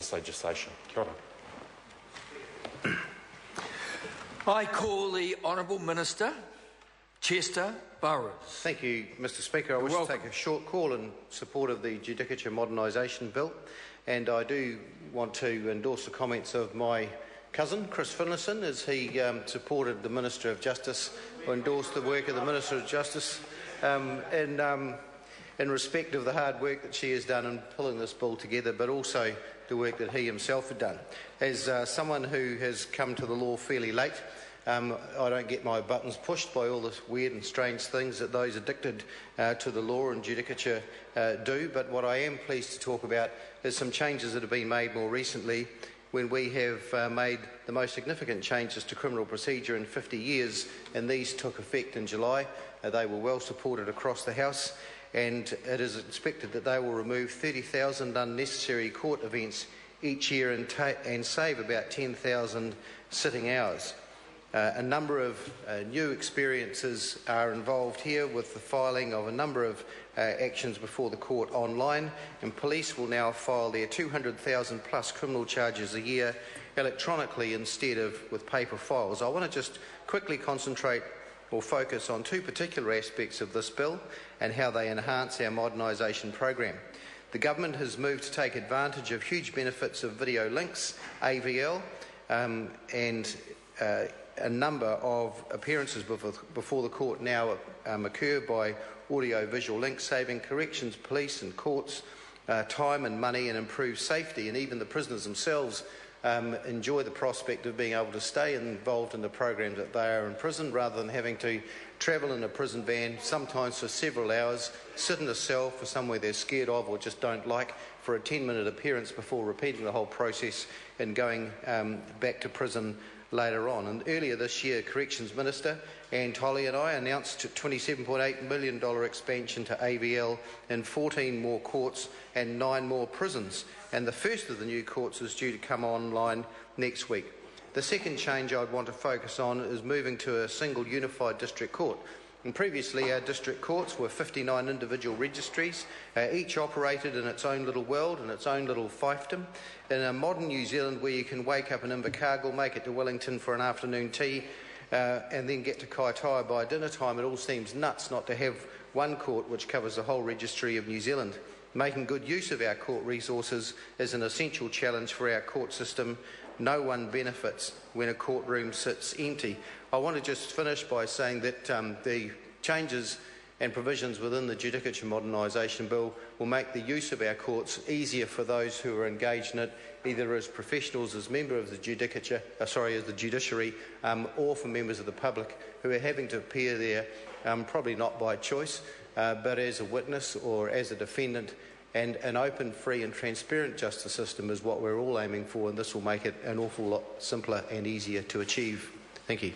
this legislation. Kia ora. I call the Honourable Minister, Chester Burrows. Thank you, Mr Speaker. I wish to take a short call in support of the Judicature Modernisation Bill, and I do want to endorse the comments of my cousin, Chris Finlayson, as he supported the Minister of Justice, or endorsed the work of the Minister of Justice in respect of the hard work that she has done in pulling this bill together, but also the work that he himself had done. As someone who has come to the law fairly late, I don't get my buttons pushed by all the weird and strange things that those addicted to the law and judicature do, but what I am pleased to talk about is some changes that have been made more recently when we have made the most significant changes to criminal procedure in 50 years, and these took effect in July. They were well supported across the House, and it is expected that they will remove 30,000 unnecessary court events each year and save about 10,000 sitting hours. A number of new experiences are involved here, with the filing of a number of actions before the court online, and police will now file their 200,000 plus criminal charges a year electronically instead of with paper files. I want to just quickly concentrate or focus on two particular aspects of this bill and how they enhance our modernisation program. The government has moved to take advantage of huge benefits of video links, AVL, and a number of appearances before the court now occur by audio-visual links, saving corrections, police and courts time and money, and improve safety, and even the prisoners themselves enjoy the prospect of being able to stay involved in the programs that they are in prison, rather than having to travel in a prison van, sometimes for several hours, sit in a cell for somewhere they're scared of or just don't like, for a 10-minute appearance before repeating the whole process and going back to prison later on. And earlier this year, Corrections Minister Anne Tolley and I announced a $27.8 million expansion to AVL in 14 more courts and 9 more prisons, and the first of the new courts is due to come online next week. The second change I'd want to focus on is moving to a single unified district court. And previously, our district courts were 59 individual registries, each operated in its own little world and its own little fiefdom. In a modern New Zealand, where you can wake up in Invercargill, make it to Wellington for an afternoon tea, and then get to Kaitaia by dinner time, it all seems nuts not to have one court which covers the whole registry of New Zealand. Making good use of our court resources is an essential challenge for our court system. No one benefits when a courtroom sits empty. I want to just finish by saying that the changes and provisions within the Judicature Modernisation Bill will make the use of our courts easier for those who are engaged in it, either as professionals, as members of the Judicature, as the judiciary, or for members of the public who are having to appear there, probably not by choice, but as a witness or as a defendant. And an open, free and transparent justice system is what we're all aiming for, and this will make it an awful lot simpler and easier to achieve. Thank you.